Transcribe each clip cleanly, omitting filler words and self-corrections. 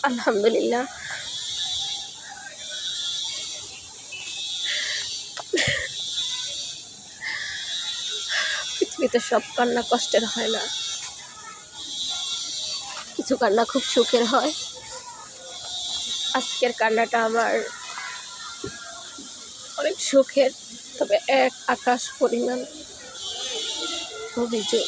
আলহামদুলিল্লাহ। পৃথিবীতে সব কান্না কষ্টের হয় না, কিছু কান্না খুব সুখের হয়। আজকের কান্নাটা আমার অনেক সুখের, তবে এক আকাশ পরিমাণ অভিযোগ।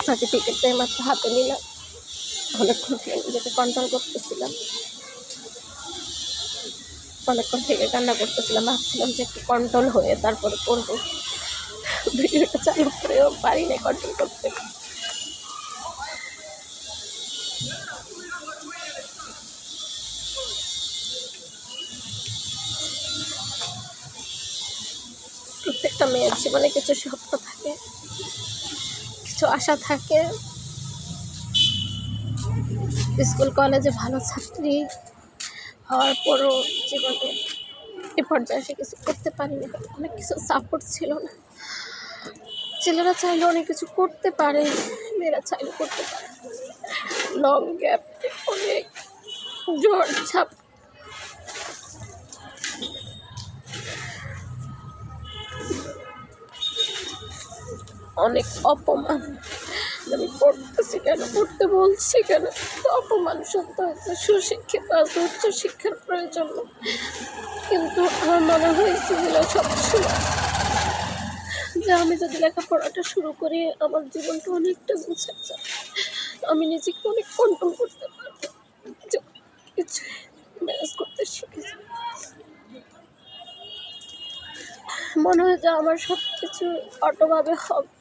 সার্টিফিকেটটা মাত্র হাতে নিলাম, অনেকক্ষণ থেকে নিজেকে কন্ট্রোল করতেছিলাম, অনেকক্ষণ থেকে কান্না করতেছিলাম। ভাবছিলাম যে একটু কন্ট্রোল হয়ে তারপরে করবো, ভিডিওটা চালু করেও পারি না কন্ট্রোল করতে। প্রত্যেকটা মেয়ের জীবনে কিছু স্বপ্ন থাকে, কিছু আশা থাকে। স্কুল কলেজে ভালো ছাত্রী হওয়ার পরও জীবনে এ পর্যায়ে এসে কিছু করতে পারিনি, অনেক কিছু সাপোর্ট ছিল না। ছেলেরা চাইলে অনেক কিছু করতে পারে, মেয়েরা চাইলে করতে পারে। লং গ্যাপ, অনেক ঝড় ঝাপ, অনেক অপমান। আমি পড়তেছি কেন, পড়তে বলছি কেন, অপমান সত্য হচ্ছে। সুশিক্ষিত আছে, উচ্চ শিক্ষার প্রয়োজন, কিন্তু আমার মনে হয়েছিল সবসময় যে আমি যদি লেখাপড়াটা শুরু করি আমার জীবনটা অনেকটা গুছিয়ে যাবে, আমি নিজেকে অনেক কন্ট্রোল করতে পারবো, কিছু ম্যানেজ করতে শিখেছি। মনে হয় যে আমার সব কিছু অটোভাবে হবে,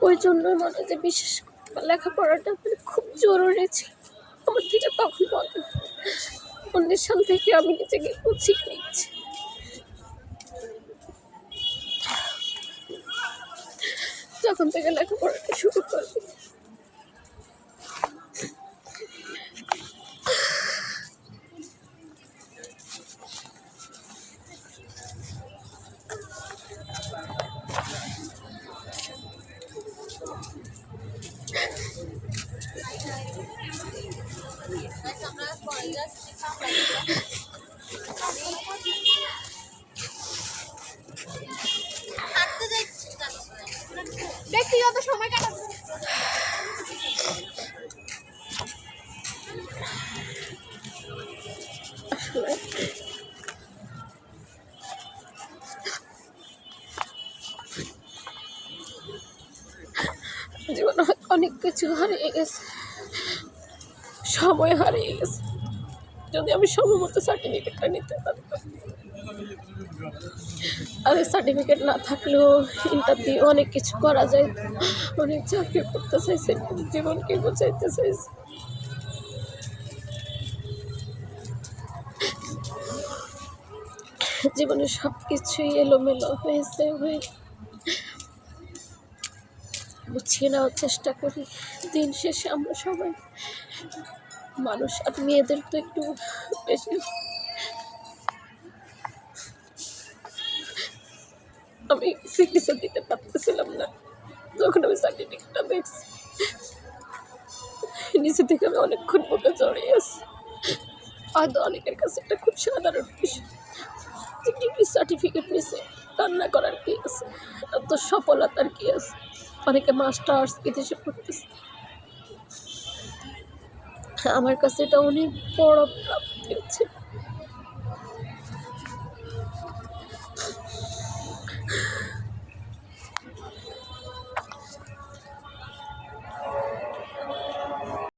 ওই জন্যই মনে হয় যে বিশেষ লেখাপড়াটা খুব জরুরি ছিল আমার থেকে। তখন মনে হয় 19 সাল থেকে আমি নিজেকে গুছিয়ে নিচ্ছি। যখন থেকে লেখাপড়াটা শুরু করবি, ব্যক্তিগত সময় কাটাবো। জীবনে অনেক কিছু হারিয়ে গেছে, সময় হারিয়ে গেছে। যদি আমি সময় মতো সার্টিফিকেটটা নিতে পারতাম, আর সার্টিফিকেট না থাকলেও ইন্টারভিউ অনেক কিছু করা যায়, অনেক চাকরি করতে চাইছে, জীবনকে গোছাইতে চাইছে। জীবনে সব কিছুই এলোমেলো হয়েছে, গুছিয়ে নেওয়ার চেষ্টা করি। দিন শেষে আমরা সবাই মানুষ, আর মেয়েদের তো একটু বেশি। আমি সিগনেচার দিতে পারতেছিলাম না যখন আমি সার্টিফিকেটটা দেখছি, নিচে থেকে আমি অনেকক্ষণ বুকে জড়িয়ে আছি। হয়তো অনেকের কাছে এটা খুব সাধারণ বিষয়, যে ডিগ্রি সার্টিফিকেট নিছে, রান্না করার কি আছে, এত সফলতার কি আছে। অনেকে মাস্টার্স বিদেশে পড়তেছে, আমার কাছে এটা অনেক বড় প্রাপ্তি হচ্ছে।